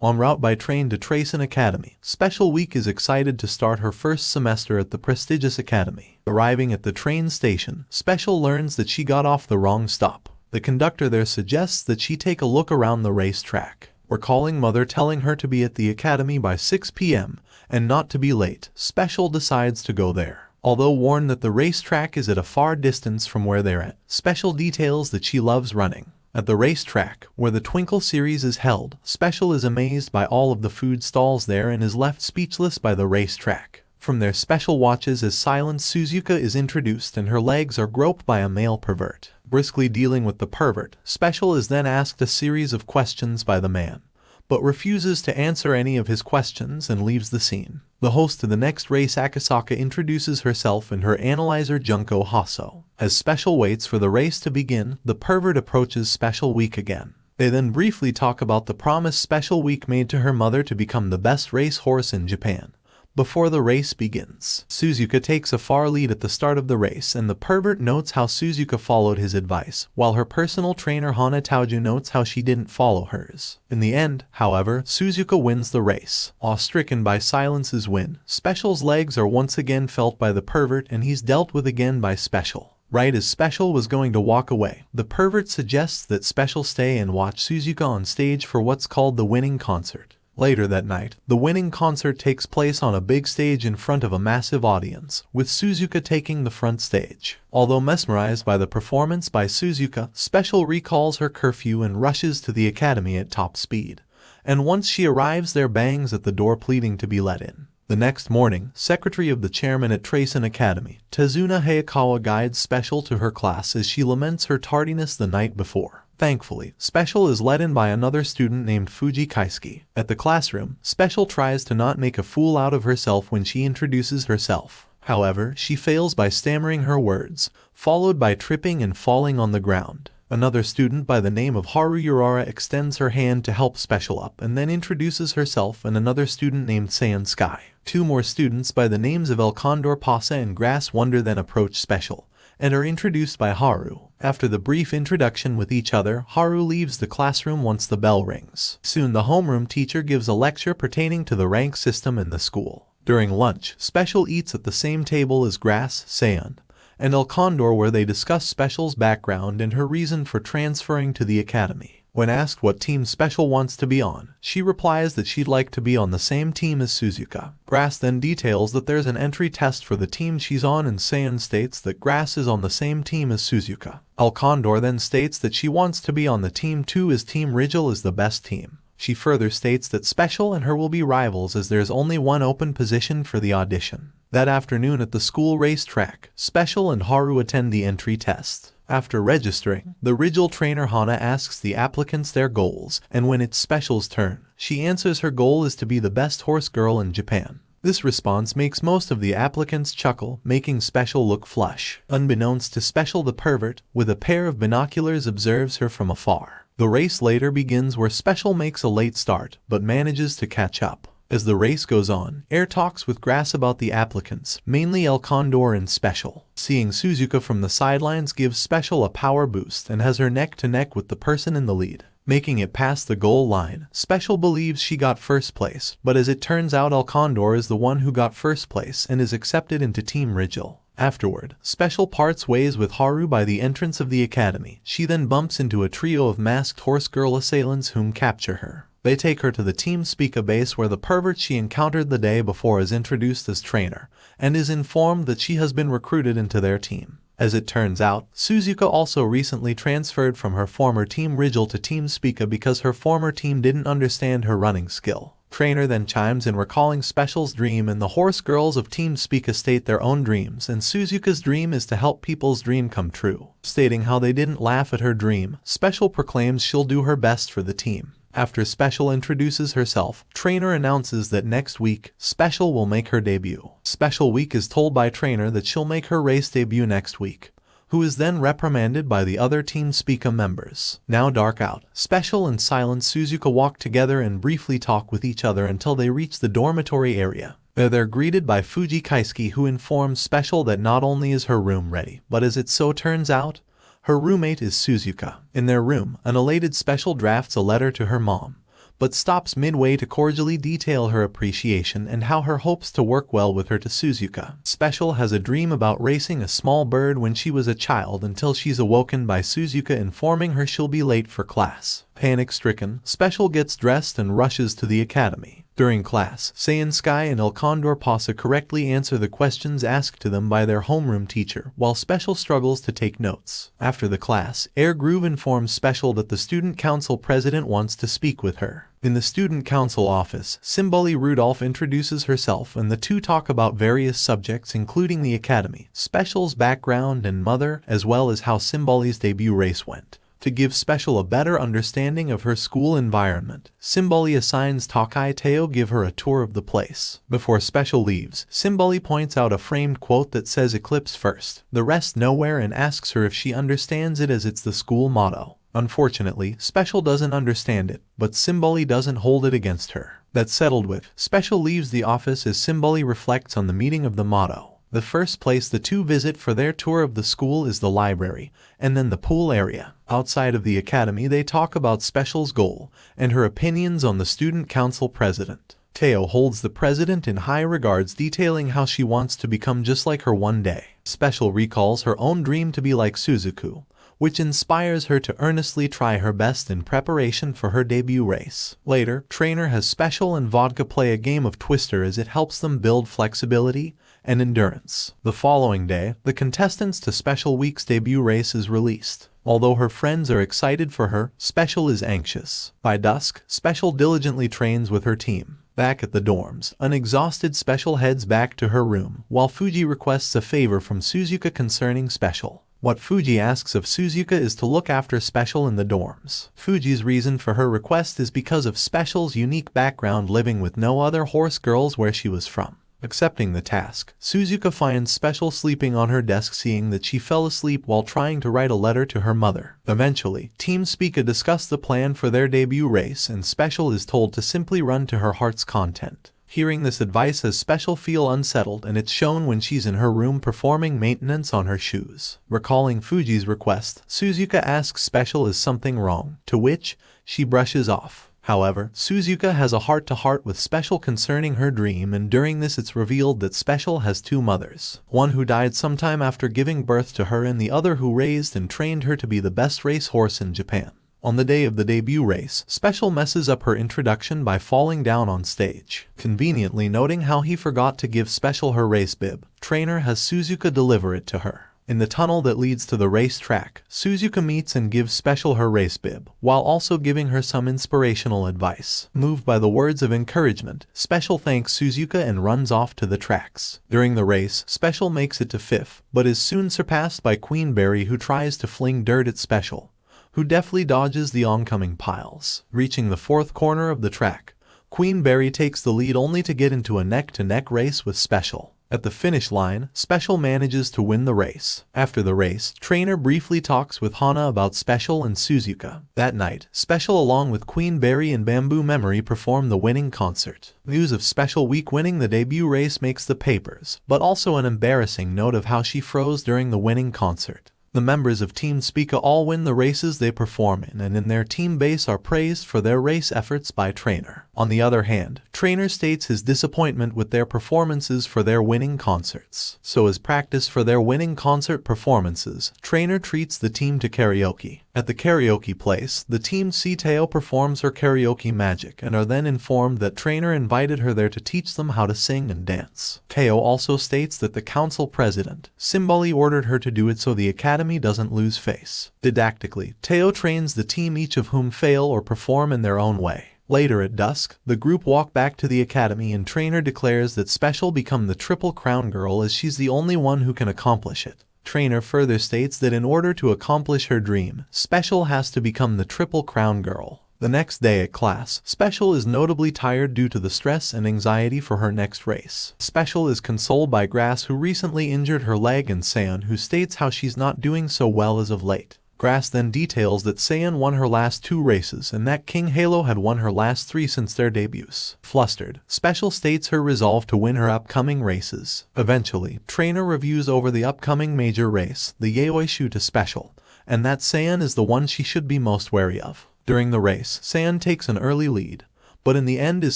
En route by train to Tracen Academy, Special Week is excited to start her first semester at the prestigious academy. Arriving at the train station, Special learns that she got off the wrong stop. The conductor there suggests that she take a look around the racetrack. Recalling mother telling her to be at the academy by 6 p.m. and not to be late, Special decides to go there. Although warned that the racetrack is at a far distance from where they're at, Special details that she loves running. At the racetrack, where the Twinkle series is held, Special is amazed by all of the food stalls there and is left speechless by the racetrack. From there, Special watches as Silent Suzuka is introduced and her legs are groped by a male pervert. Briskly dealing with the pervert, Special is then asked a series of questions by the man, but refuses to answer any of his questions and leaves the scene. The host of the next race, Akasaka, introduces herself and her analyzer, Junko Hasso. As Special waits for the race to begin, the pervert approaches Special Week again. They then briefly talk about the promise Special Week made to her mother to become the best racehorse in Japan. Before the race begins, Suzuka takes a far lead at the start of the race, and the pervert notes how Suzuka followed his advice, while her personal trainer Hana Taoju notes how she didn't follow hers. In the end, however, Suzuka wins the race. Awe-stricken by Silence's win, Special's legs are once again felt by the pervert and he's dealt with again by Special. Right as Special was going to walk away, the pervert suggests that Special stay and watch Suzuka on stage for what's called the winning concert. Later that night, the winning concert takes place on a big stage in front of a massive audience, with Suzuka taking the front stage. Although mesmerized by the performance by Suzuka, Special recalls her curfew and rushes to the academy at top speed. And once she arrives there, bangs at the door pleading to be let in. The next morning, secretary of the chairman at Tracen Academy, Tezuna Hayakawa, guides Special to her class as she laments her tardiness the night before. Thankfully, Special is let in by another student named Fuji Kaisuke. At the classroom, Special tries to not make a fool out of herself when she introduces herself. However, she fails by stammering her words, followed by tripping and falling on the ground. Another student by the name of Haru Urara extends her hand to help Special up and then introduces herself and another student named Saiyan Sky. Two more students by the names of El Condor Pasa and Grass Wonder then approach Special and are introduced by Haru. After the brief introduction with each other, Haru leaves the classroom once the bell rings. Soon the homeroom teacher gives a lecture pertaining to the rank system in the school. During lunch, Special eats at the same table as Grass, Saiyan, and El Condor, where they discuss Special's background and her reason for transferring to the academy. When asked what team Special wants to be on, she replies that she'd like to be on the same team as Suzuka. Grass then details that there's an entry test for the team she's on, and Saiyan states that Grass is on the same team as Suzuka. El Condor then states that she wants to be on the team too, as Team Rigel is the best team. She further states that Special and her will be rivals as there's only one open position for the audition. That afternoon at the school racetrack, Special and Haru attend the entry test. After registering, the Rigel trainer Hana asks the applicants their goals, and when it's Special's turn, she answers her goal is to be the best horse girl in Japan. This response makes most of the applicants chuckle, making Special look flush. Unbeknownst to Special, the pervert, with a pair of binoculars, observes her from afar. The race later begins, where Special makes a late start, but manages to catch up. As the race goes on, Air talks with Grass about the applicants, mainly El Condor and Special. Seeing Suzuka from the sidelines gives Special a power boost and has her neck to neck with the person in the lead. Making it past the goal line, Special believes she got first place, but as it turns out, El Condor is the one who got first place and is accepted into Team Rigel. Afterward, Special parts ways with Haru by the entrance of the academy. She then bumps into a trio of masked horse girl assailants whom capture her. They take her to the Team Spica base, where the pervert she encountered the day before is introduced as trainer, and is informed that she has been recruited into their team. As it turns out, Suzuka also recently transferred from her former Team Rigel to Team Spica because her former team didn't understand her running skill. Trainer then chimes in, recalling Special's dream, and the horse girls of Team Spica state their own dreams, and Suzuka's dream is to help people's dream come true. Stating how they didn't laugh at her dream, Special proclaims she'll do her best for the team. After Special introduces herself, Trainer announces that next week, Special will make her debut. Special Week is told by Trainer that she'll make her race debut next week, who is then reprimanded by the other Team Spica members. Now dark out, Special and Silent Suzuka walk together and briefly talk with each other until they reach the dormitory area. They're greeted by Fuji Kaisuke, who informs Special that not only is her room ready, but as it so turns out, her roommate is Suzuka. In their room, an elated Special drafts a letter to her mom, but stops midway to cordially detail her appreciation and how her hopes to work well with her to Suzuka. Special has a dream about racing a small bird when she was a child until she's awoken by Suzuka informing her she'll be late for class. Panic-stricken, Special gets dressed and rushes to the academy. During class, Saiyan Sky and El Condor Pasa correctly answer the questions asked to them by their homeroom teacher, while Special struggles to take notes. After the class, Air Groove informs Special that the student council president wants to speak with her. In the student council office, Simbali Rudolph introduces herself and the two talk about various subjects including the academy, Special's background and mother, as well as how Simbali's debut race went. To give Special a better understanding of her school environment, Simbali assigns Takai Teo give her a tour of the place. Before Special leaves, Simbali points out a framed quote that says Eclipse first, the rest nowhere, and asks her if she understands it as it's the school motto. Unfortunately, Special doesn't understand it, but Simbali doesn't hold it against her. That's settled with. Special leaves the office as Simbali reflects on the meaning of the motto. The first place the two visit for their tour of the school is the library, and then the pool area. Outside of the academy, they talk about Special's goal and her opinions on the student council president. Teo holds the president in high regards, detailing how she wants to become just like her one day. Special recalls her own dream to be like Suzuku, which inspires her to earnestly try her best in preparation for her debut race. Later, Trainer has Special and Vodka play a game of Twister as it helps them build flexibility and endurance. The following day, the contestants to Special Week's debut race is released. Although her friends are excited for her, Special is anxious. By dusk, Special diligently trains with her team. Back at the dorms, an exhausted Special heads back to her room, while Fuji requests a favor from Suzuka concerning Special. What Fuji asks of Suzuka is to look after Special in the dorms. Fuji's reason for her request is because of Special's unique background living with no other horse girls where she was from. Accepting the task, Suzuka finds Special sleeping on her desk, seeing that she fell asleep while trying to write a letter to her mother. Eventually, Team Spica discuss the plan for their debut race and Special is told to simply run to her heart's content. Hearing this advice has Special feel unsettled, and it's shown when she's in her room performing maintenance on her shoes. Recalling Fuji's request, Suzuka asks Special is something wrong, to which she brushes off. However, Suzuka has a heart-to-heart with Special concerning her dream, and during this it's revealed that Special has two mothers. One who died sometime after giving birth to her and the other who raised and trained her to be the best racehorse in Japan. On the day of the debut race, Special messes up her introduction by falling down on stage. Conveniently noting how he forgot to give Special her race bib, Trainer has Suzuka deliver it to her. In the tunnel that leads to the racetrack, Suzuka meets and gives Special her race bib, while also giving her some inspirational advice. Moved by the words of encouragement, Special thanks Suzuka and runs off to the tracks. During the race, Special makes it to fifth, but is soon surpassed by Queen Berry, who tries to fling dirt at Special, who deftly dodges the oncoming piles. Reaching the fourth corner of the track, Queen Berry takes the lead only to get into a neck-to-neck race with Special. At the finish line, Special manages to win the race. After the race, Trainer briefly talks with Hana about Special and Suzuka. That night, Special along with Queen Berry and Bamboo Memory perform the winning concert. News of Special Week winning the debut race makes the papers, but also an embarrassing note of how she froze during the winning concert. The members of Team Spica all win the races they perform in, and in their team base are praised for their race efforts by Trainer. On the other hand, Trainer states his disappointment with their performances for their winning concerts. So as practice for their winning concert performances, Trainer treats the team to karaoke. At the karaoke place, the team see Teo performs her karaoke magic and are then informed that Trainer invited her there to teach them how to sing and dance. Teo also states that the council president, Simbali, ordered her to do it so the academy doesn't lose face. Didactically, Teo trains the team, each of whom fail or perform in their own way. Later at dusk, the group walk back to the academy and Trainer declares that Special become the Triple Crown Girl as she's the only one who can accomplish it. Trainer further states that in order to accomplish her dream, Special has to become the Triple Crown Girl. The next day at class, Special is notably tired due to the stress and anxiety for her next race. Special is consoled by Grass, who recently injured her leg, and Saiyan, who states how she's not doing so well as of late. Grass then details that Saiyan won her last 2 races and that King Halo had won her last 3 since their debuts. Flustered, Special states her resolve to win her upcoming races. Eventually, Trainer reviews over the upcoming major race, the Yaoi Shu, to Special, and that Saiyan is the one she should be most wary of. During the race, Saiyan takes an early lead, but in the end is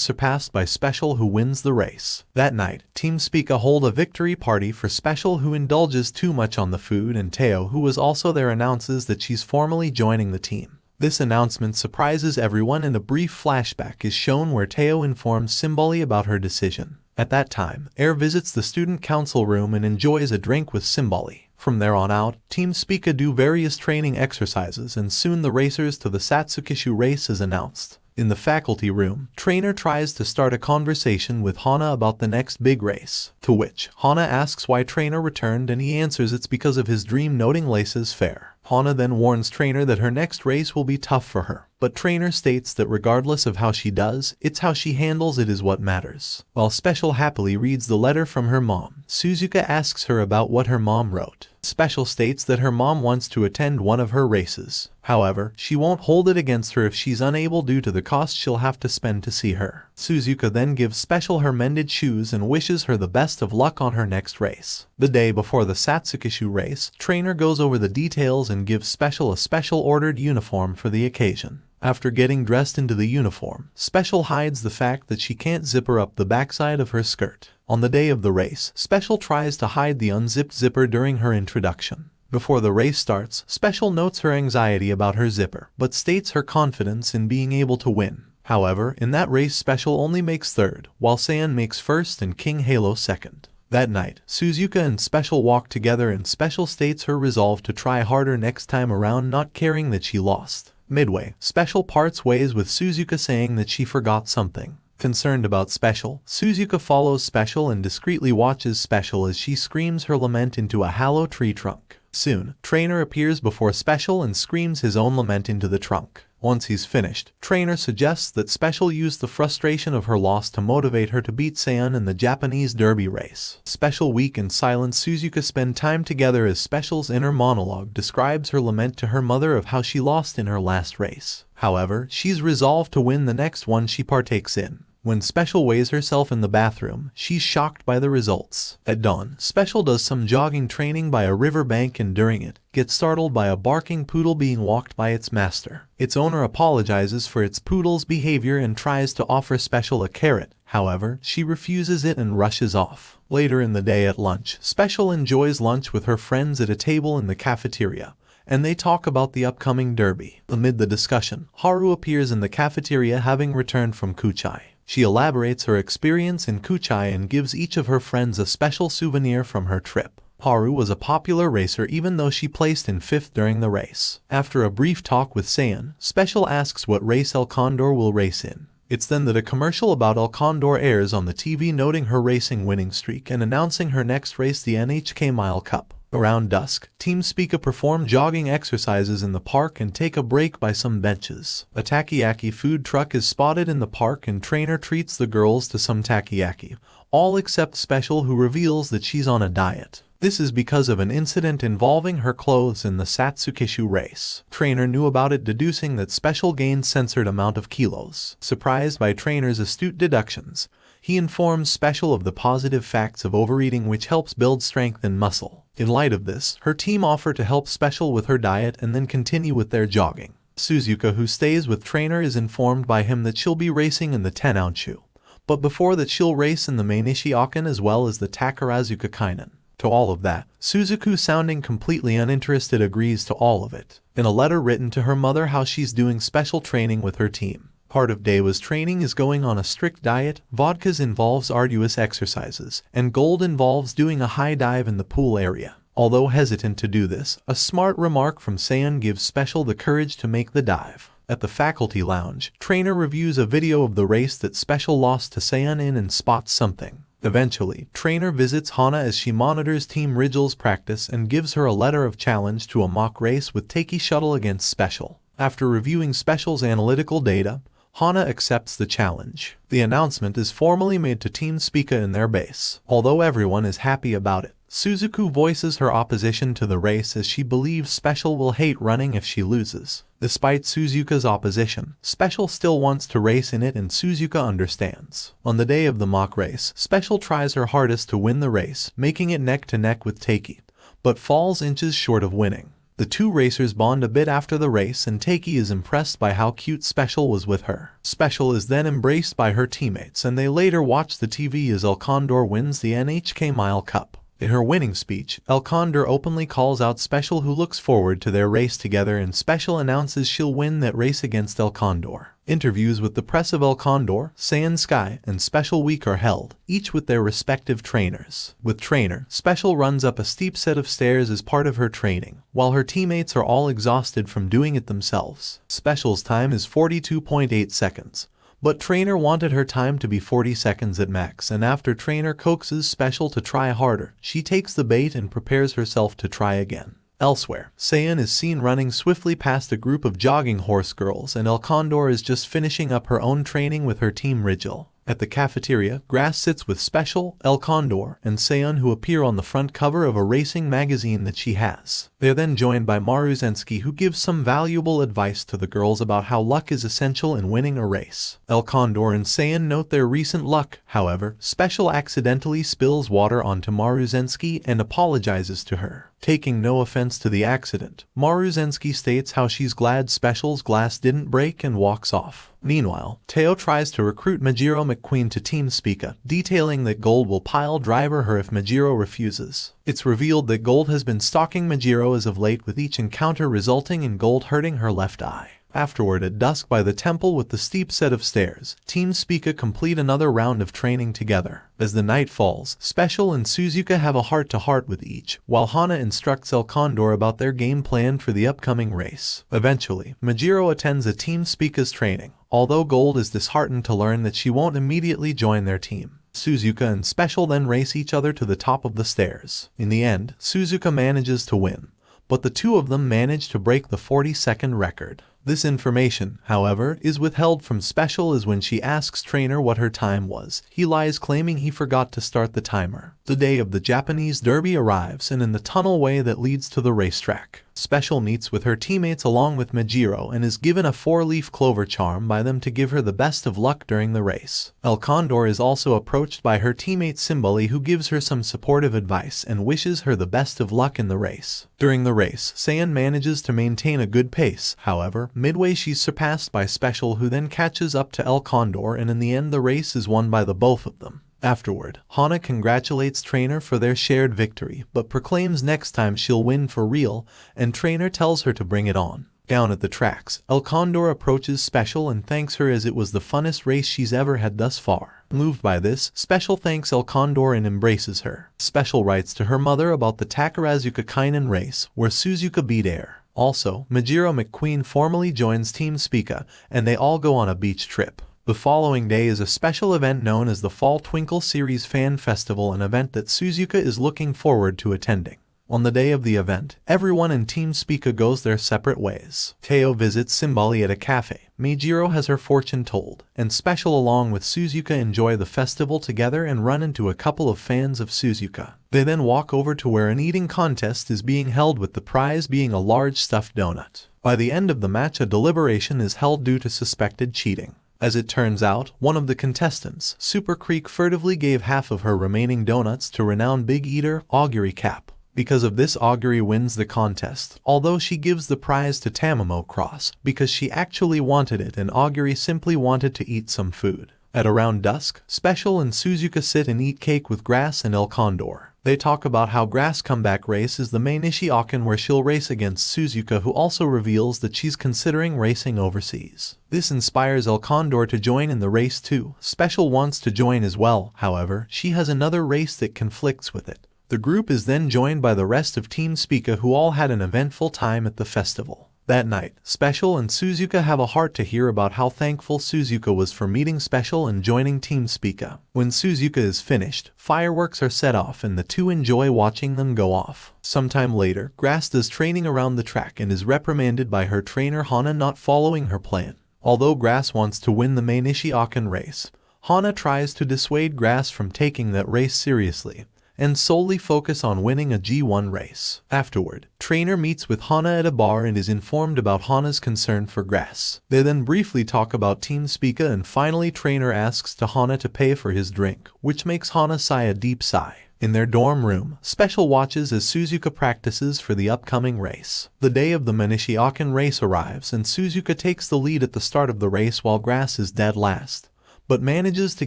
surpassed by Special, who wins the race. That night, Team Spica hold a victory party for Special, who indulges too much on the food, and Teo, who was also there, announces that she's formally joining the team. This announcement surprises everyone, and a brief flashback is shown where Teo informs Simbali about her decision. At that time, Air visits the student council room and enjoys a drink with Simbali. From there on out, Team Spica do various training exercises, and soon the racers to the Satsukishu race is announced. In the faculty room, Trainer tries to start a conversation with Hana about the next big race, to which Hana asks why Trainer returned, and he answers it's because of his dream, noting Lace's fair. Hana then warns Trainer that her next race will be tough for her, but Trainer states that regardless of how she does, it's how she handles it is what matters. While Special happily reads the letter from her mom, Suzuka asks her about what her mom wrote. Special states that her mom wants to attend one of her races. However, she won't hold it against her if she's unable due to the cost she'll have to spend to see her. Suzuka then gives Special her mended shoes and wishes her the best of luck on her next race. The day before the Satsukishu race, Trainer goes over the details and gives Special a special ordered uniform for the occasion. After getting dressed into the uniform, Special hides the fact that she can't zipper up the backside of her skirt. On the day of the race, Special tries to hide the unzipped zipper during her introduction. Before the race starts, Special notes her anxiety about her zipper, but states her confidence in being able to win. However, in that race, Special only makes third, while Saiyan makes first and King Halo second. That night, Suzuka and Special walk together, and Special states her resolve to try harder next time around, not caring that she lost. Midway, Special parts ways with Suzuka, saying that she forgot something. Concerned about Special, Suzuka follows Special and discreetly watches Special as she screams her lament into a hollow tree trunk. Soon, Trainer appears before Special and screams his own lament into the trunk. Once he's finished, Trainer suggests that Special use the frustration of her loss to motivate her to beat Saiyan in the Japanese Derby race. Special, weak and silent, Suzuka spend time together as Special's inner monologue describes her lament to her mother of how she lost in her last race. However, she's resolved to win the next one she partakes in. When Special weighs herself in the bathroom, she's shocked by the results. At dawn, Special does some jogging training by a riverbank, and during it, gets startled by a barking poodle being walked by its master. Its owner apologizes for its poodle's behavior and tries to offer Special a carrot. However, she refuses it and rushes off. Later in the day at lunch, Special enjoys lunch with her friends at a table in the cafeteria, and they talk about the upcoming derby. Amid the discussion, Haru appears in the cafeteria, having returned from Kuchai. She elaborates her experience in Kuchai and gives each of her friends a special souvenir from her trip. Haru was a popular racer, even though she placed in 5th during the race. After a brief talk with Saiyan, Special asks what race El Condor will race in. It's then that a commercial about El Condor airs on the TV, noting her racing winning streak and announcing her next race, the NHK Mile Cup. Around dusk, Team Spica perform jogging exercises in the park and take a break by some benches. A takoyaki food truck is spotted in the park, and Trainer treats the girls to some takoyaki, all except Special, who reveals that she's on a diet. This is because of an incident involving her clothes in the Satsukishu race. Trainer knew about it, deducing that Special gained censored amount of kilos. Surprised by Trainer's astute deductions, he informs Special of the positive facts of overeating, which helps build strength and muscle. In light of this, her team offer to help Special with her diet and then continue with their jogging. Suzuka, who stays with Trainer, is informed by him that she'll be racing in the Tenounshu, but before that she'll race in the Mainichi Akan as well as the Takarazuka Kainan. To all of that, Suzuku, sounding completely uninterested, agrees to all of it. In a letter written to her mother how she's doing special training with her team. Part of Dewa's training is going on a strict diet, vodkas involves arduous exercises, and gold involves doing a high dive in the pool area. Although hesitant to do this, a smart remark from Saiyan gives Special the courage to make the dive. At the faculty lounge, Trainer reviews a video of the race that Special lost to Saiyan in and spots something. Eventually, Trainer visits Hana as she monitors Team Rigel's practice and gives her a letter of challenge to a mock race with Takey Shuttle against Special. After reviewing Special's analytical data, Hana accepts the challenge. The announcement is formally made to Team Spica in their base. Although everyone is happy about it, Suzuku voices her opposition to the race as she believes Special will hate running if she loses. Despite Suzuka's opposition, Special still wants to race in it, and Suzuka understands. On the day of the mock race, Special tries her hardest to win the race, making it neck to neck with Takey, but falls inches short of winning. The two racers bond a bit after the race, and Takei is impressed by how cute Special was with her. Special is then embraced by her teammates, and they later watch the TV as El Condor wins the NHK Mile Cup. In her winning speech, El Condor openly calls out Special, who looks forward to their race together, and Special announces she'll win that race against El Condor. Interviews with the press of El Condor, Saiyan Sky, and Special Week are held, each with their respective trainers. With trainer, Special runs up a steep set of stairs as part of her training, while her teammates are all exhausted from doing it themselves. Special's time is 42.8 seconds. But trainer wanted her time to be 40 seconds at max, and after trainer coaxes Special to try harder, she takes the bait and prepares herself to try again. Elsewhere, Saiyan is seen running swiftly past a group of jogging horse girls, and El Condor is just finishing up her own training with her team Rigel. At the cafeteria, Grass sits with Special, El Condor, and Saiyan, who appear on the front cover of a racing magazine that she has. They are then joined by Maruzensky, who gives some valuable advice to the girls about how luck is essential in winning a race. El Condor and Saiyan note their recent luck. However, Special accidentally spills water onto Maruzensky and apologizes to her. Taking no offense to the accident, Maruzensky states how she's glad Special's glass didn't break and walks off. Meanwhile, Teo tries to recruit Majiro McQueen to Team Spica, detailing that Gold will pile driver her if Majiro refuses. It's revealed that Gold has been stalking Majiro as of late, with each encounter resulting in Gold hurting her left eye. Afterward, at dusk by the temple with the steep set of stairs, Team Spica complete another round of training together. As the night falls, Special and Suzuka have a heart-to-heart with each, while Hana instructs El Condor about their game plan for the upcoming race. Eventually, Majiro attends a Team Spica's training, although Gold is disheartened to learn that she won't immediately join their team. Suzuka and Special then race each other to the top of the stairs. In the end, Suzuka manages to win, but the two of them manage to break the 40-second record. This information, however, is withheld from Special, as when she asks trainer what her time was, he lies, claiming he forgot to start the timer. The day of the Japanese Derby arrives, and in the tunnelway that leads to the racetrack, Special meets with her teammates along with Majiro and is given a 4-leaf clover charm by them to give her the best of luck during the race. El Condor is also approached by her teammate Simbali, who gives her some supportive advice and wishes her the best of luck in the race. During the race, Saiyan manages to maintain a good pace. However, midway she's surpassed by Special, who then catches up to El Condor, and in the end the race is won by the both of them. Afterward, Hana congratulates trainer for their shared victory, but proclaims next time she'll win for real, and trainer tells her to bring it on. Down at the tracks, El Condor approaches Special and thanks her, as it was the funnest race she's ever had thus far. Moved by this, Special thanks El Condor and embraces her. Special writes to her mother about the Takarazuka Kainen race, where Suzuka beat Air. Also, Majiro McQueen formally joins Team Spica, and they all go on a beach trip. The following day is a special event known as the Fall Twinkle Series Fan Festival, an event that Suzuka is looking forward to attending. On the day of the event, everyone in Team Spica goes their separate ways. Teo visits Simbali at a cafe, Majiro has her fortune told, and Special along with Suzuka enjoy the festival together and run into a couple of fans of Suzuka. They then walk over to where an eating contest is being held, with the prize being a large stuffed donut. By the end of the match, a deliberation is held due to suspected cheating. As it turns out, one of the contestants, Super Creek, furtively gave half of her remaining donuts to renowned big eater, Augury Cap. Because of this, Augury wins the contest, although she gives the prize to Tamamo Cross, because she actually wanted it and Augury simply wanted to eat some food. At around dusk, Special and Suzuka sit and eat cake with Grass and El Condor. They talk about how Grass' comeback race is the main Ishiokan, where she'll race against Suzuka, who also reveals that she's considering racing overseas. This inspires El Condor to join in the race too. Special wants to join as well, however, she has another race that conflicts with it. The group is then joined by the rest of Team Spica, who all had an eventful time at the festival. That night, Special and Suzuka have a heart to hear about how thankful Suzuka was for meeting Special and joining Team Spica. When Suzuka is finished, fireworks are set off and the two enjoy watching them go off. Sometime later, Grass does training around the track and is reprimanded by her trainer Hana not following her plan. Although Grass wants to win the main Ishiokan race, Hana tries to dissuade Grass from taking that race seriously and solely focus on winning a G1 race. Afterward, trainer meets with Hana at a bar and is informed about Hana's concern for Grass. They then briefly talk about Team Spica, and finally trainer asks to Hana to pay for his drink, which makes Hana sigh a deep sigh. In their dorm room, Special watches as Suzuka practices for the upcoming race. The day of the Manishiakan race arrives and Suzuka takes the lead at the start of the race while Grass is dead last, but manages to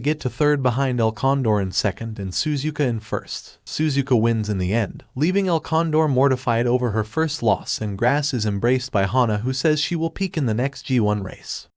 get to third behind El Condor in second and Suzuka in first. Suzuka wins in the end, leaving El Condor mortified over her first loss, and Grass is embraced by Hana, who says she will peak in the next G1 race.